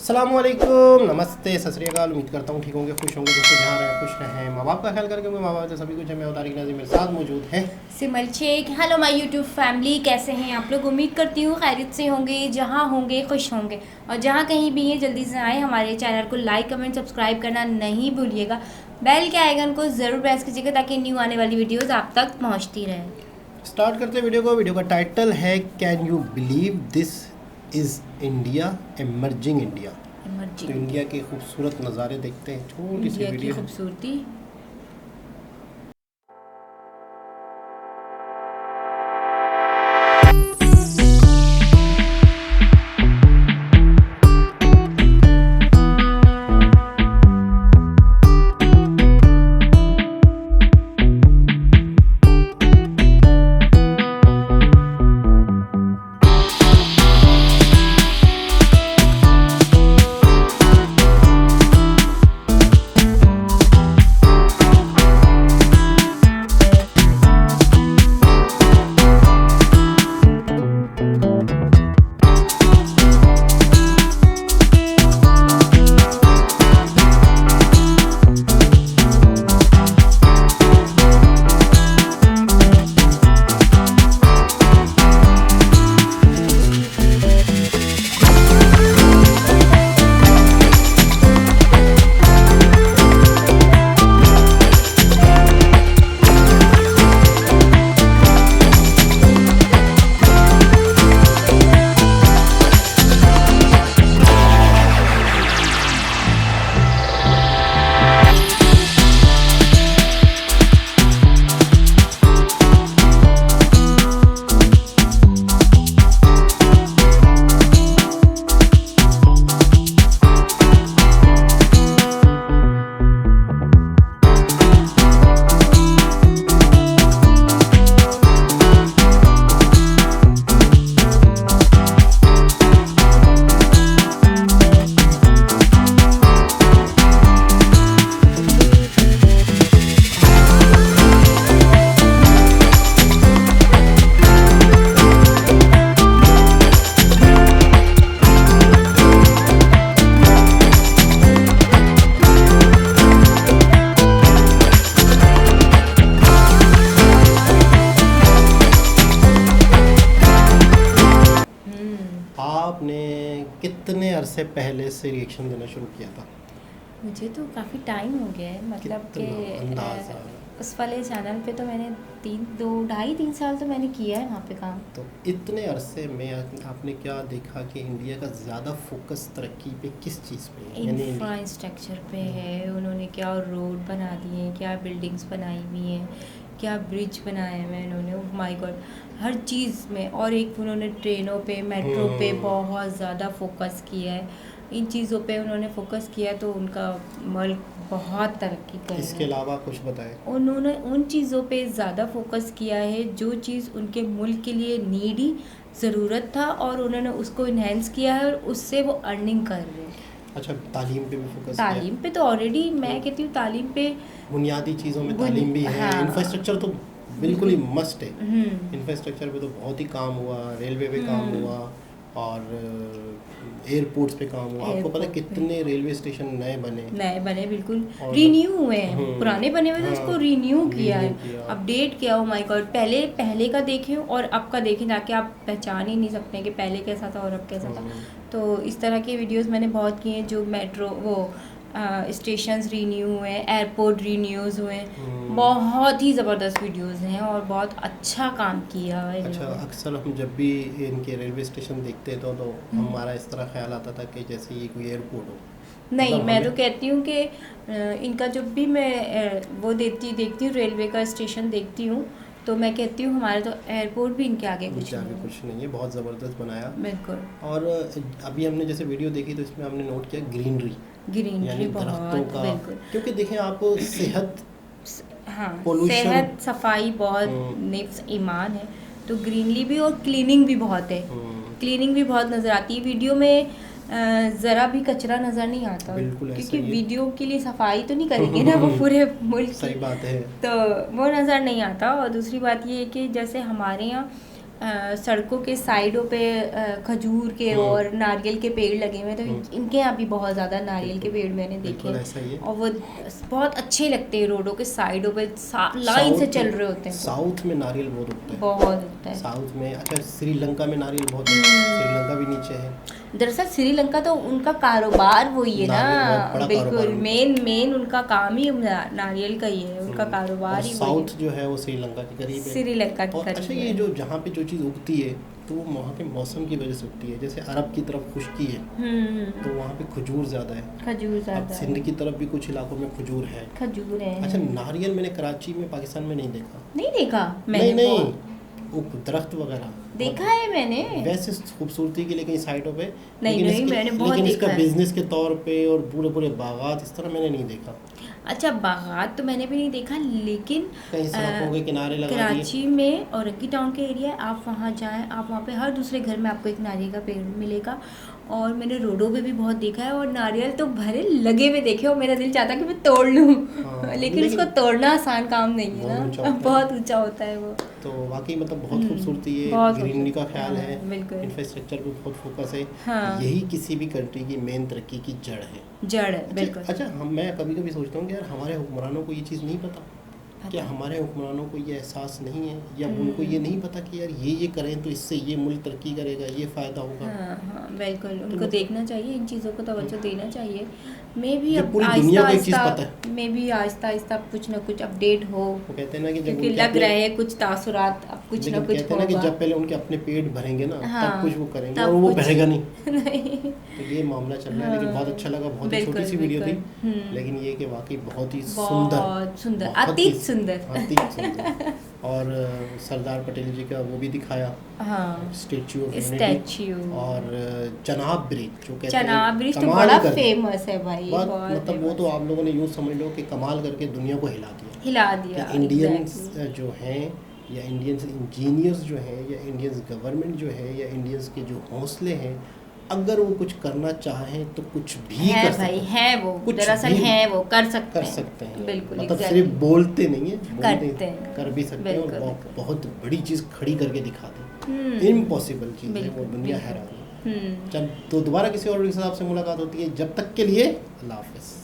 अस्सलामुअलैकुम, नमस्ते, सत श्री अकाल। उम्मीद करता हूँ ठीक होंगे, खुश होंगे। दोस्तों जहाँ रहे खुश रहें, माँ बाप का ख्याल करके होंगे। माँ बाप तो सभी कुछ है। मैं तारिक नाज़िम मेरे साथ मौजूद हैं Simal Shaikh. Hello my YouTube family, कैसे हैं आप लोग? उम्मीद करती हूँ खैरियत से होंगे, जहाँ होंगे खुश होंगे। और जहाँ कहीं भी हैं जल्दी से आए, हमारे चैनल को लाइक कमेंट सब्सक्राइब करना नहीं भूलिएगा। बेल के आइकन को ज़रूर प्रेस कीजिएगा ताकि न्यू आने वाली वीडियोज़ आप तक पहुँचती रहे। स्टार्ट करते हैं वीडियो को। वीडियो का टाइटल है can you believe this is India, emerging India. तो इंडिया के खूबसूरत नज़ारे देखते हैं, छोटी सी इंडिया की वीडियो। खूबसूरती। आपने कितने अरसे पहले से रिएक्शन देना शुरू किया था? मुझे तो काफ़ी टाइम हो गया है, मतलब कितना अंदाज़ा? कि उस वाले चैनल पे तो मैंने 3 साल तो मैंने किया है वहाँ पे काम। तो इतने अरसे में आपने क्या देखा कि इंडिया का ज़्यादा फोकस तरक्की पे किस चीज़ पे है? इंफ्रास्ट्रक्चर पे है। उन्होंने क्या रोड बना दिए हैं, क्या बिल्डिंग्स बनाई हुई हैं, क्या ब्रिज बनाए हुए हैं उन्होंने। ओह माय गॉड, हर चीज़ में। और एक उन्होंने ट्रेनों पे, मेट्रो पे बहुत ज़्यादा फोकस किया है। इन चीज़ों पे उन्होंने फोकस किया तो उनका मुल्क बहुत तरक्की कर रहा है। इसके अलावा कुछ बताएं। उन्होंने उन चीज़ों पे ज़्यादा फोकस किया है जो चीज़ उनके मुल्क के लिए नीडी ज़रूरत था, और उन्होंने उसको इन्हेंस किया है और उससे वो अर्निंग कर रहे हैं। अच्छा, तालीम पे भी फोकस तालीम पे तो ऑलरेडी मैं कहती हूँ, तालीम पे बुनियादी चीज़ों में तालीम भी है। हाँ। इंफ्रास्ट्रक्चर तो बिल्कुल ही मस्ट है। इंफ्रास्ट्रक्चर पे तो बहुत ही काम हुआ, रेलवे पे काम हुआ और एयरपोर्ट्स पे काम हुआ। आपको पता है कितने रेलवे स्टेशन नए बने बिल्कुल और रीन्यू हुए हैं। पुराने बने हुए थे, उसको रीन्यू किया है, अपडेट किया। ओ माय गॉड, पहले का देखें और अब का देखें, जाके आप पहचान ही नहीं सकते कि पहले कैसा था और अब कैसा था। तो इस तरह के वीडियोस मैंने बहुत किए हैं, जो मेट्रो वो स्टेशंस रीन्यू हुए हैं, एयरपोर्ट रीन्यूज़ हुए हैं। बहुत ही ज़बरदस्त वीडियोस हैं और बहुत अच्छा काम किया है। अच्छा, अक्सर हम जब भी इनके रेलवे स्टेशन देखते तो हमारा इस तरह ख्याल आता था कि जैसे ये कोई एयरपोर्ट हो। नहीं, मतलब मैं तो कहती हूँ कि इनका जब भी मैं वो देखती हूँ रेलवे का स्टेशन देखती हूँ, तो मैं कहती हूँ हमारे तो एयरपोर्ट भी इनके आगे कुछ नहीं है। बहुत ज़बरदस्त बनाया। बिल्कुल। और अभी हमने जैसे वीडियो देखी तो इसमें हमने नोट किया ग्रीनरी यानी दरख्तों का, क्योंकि देखें आप सेहत, हाँ, pollution, सेहत सफाई बहुत निफ्स ईमान है, तो ग्रीनरी भी और क्लीनिंग भी बहुत है। क्लीनिंग भी बहुत नज़र आती है वीडियो में। ज़रा भी कचरा नज़र नहीं आता, क्योंकि वीडियो के लिए सफाई तो नहीं करेंगे ना वो पूरे मुल्क। सही बात है। तो वो नज़र नहीं आता। और दूसरी बात ये है कि जैसे हमारे यहाँ सड़कों के साइडों पे खजूर के और नारियल के पेड़ लगे हुए हैं, तो इनके यहाँ भी बहुत ज़्यादा नारियल के पेड़ मैंने देखे हैं और वो बहुत अच्छे लगते हैं। रोडों के साइडों पे लाइन से चल रहे होते हैं। साउथ में नारियल बहुत उगता है, बहुत उगता है साउथ में। अच्छा, श्रीलंका में नारियल बहुत है, श्रीलंका भी नीचे है। दरअसल श्रीलंका तो उनका कारोबार वही है ना, बिल्कुल मेन उनका काम ही नारियल का ही है, उनका कारोबार ही। साउथ जो है वो श्रीलंका के करीब है, श्रीलंका के करीब। अच्छा, ये जो जहाँ पे जो चीज़ उगती है तो वो वहाँ के मौसम की वजह से उगती है। जैसे अरब की तरफ खुश्की है तो वहाँ पे खजूर ज़्यादा है, खजूर ज़्यादा। सिंध की तरफ भी कुछ इलाकों में खजूर है, खजूर है। अच्छा, नारियल मैंने कराची में, पाकिस्तान में नहीं देखा। नहीं देखा मैंने? नहीं, वो दरख्त वगैरह देखा है मैंने, वैसे खूबसूरती के लिए कई साइटों पे, नहीं मैंने बहुत लेकिन देखा इसका है। बिजनेस के तौर पे और पूरे पूरे बागात इस तरह मैंने नहीं देखा। अच्छा, बागात तो मैंने भी नहीं देखा, लेकिन कहीं सड़कों के किनारे लगा दिए। कराची में औरंगी टाउन के एरिया, आप वहाँ जाएं, आप वहाँ पे हर दूसरे घर में आपको एक नारियल का पेड़ मिलेगा। और मैंने रोडों पे भी बहुत देखा है और नारियल तो भरे लगे हुए देखे और मेरा दिल चाहता कि मैं तोड़ लूँ। लेकिन उसको तोड़ना आसान काम नहीं है ना, बहुत ऊंचा होता है वो। तो वाकई मतलब बहुत खूबसूरती है, ग्रीनरी का ख्याल है, इंफ्रास्ट्रक्चर पे बहुत फोकस है। यही किसी भी कंट्री की मेन तरक्की की जड़ है, बिल्कुल। अच्छा, मैं कभी कभी सोचता हूँ कि यार हमारे हुक्मरानों को ये चीज़ नहीं पता, क्या हमारे हुक्मरानों को ये एहसास नहीं है, या उनको ये नहीं पता कि यार ये करें तो इससे ये मुल्क तरक्की करेगा, ये फ़ायदा होगा। हाँ, बिल्कुल, उनको देखना चाहिए, इन चीज़ों को तवज्जो देना चाहिए। मैं भी अब आहिस्ता आहिस्ता कुछ ना कुछ अपडेट हो, वो कहते हैं ना कि क्योंकि लग रहा है कुछ तासुरात अब कुछ ना कुछ कहते हैं ना कि जब पहले उनके अपने पेट भरेंगे ना, तब कुछ वो करेंगे, और वो भरेगा नहीं। तो ये मामला चल रहा है, लेकिन बहुत अच्छा लगा, बहुत ही छोटी सी वीडियो थी, लेकिन ये कि वाकई बहुत ही सुंदर, अति सुंदर। और सरदार पटेल जी का वो भी दिखाया, स्टैच्यू ऑफ यूनिटी, और चनाब ब्रिज, जो कहते हैं चनाब ब्रिज तो बड़ा फेमस है भाई, मतलब वो तो आप लोगों ने यूँ समझ लो कि कमाल करके दुनिया को हिला दिया। इंडियंस जो हैं, या इंडियंस इंजीनियर्स जो हैं, या इंडियंस गवर्नमेंट जो है, या इंडियंस के जो हौसले हैं, अगर वो कुछ करना चाहें तो कुछ भी है कर भाई, है वो, दरअसल है वो, कर सकते हैं, बिल्कुल, मतलब सिर्फ बोलते नहीं है, करते हैं, कर भी सकते हैं, और बहुत बड़ी चीज़ खड़ी करके दिखाते हैं। इम्पॉसिबल चीज़ है वो, दुनिया हैरान है। जब तो दोबारा किसी और के साथ आपसे मुलाकात होती है, जब तक के लिए अल्लाह हाफ़िज़।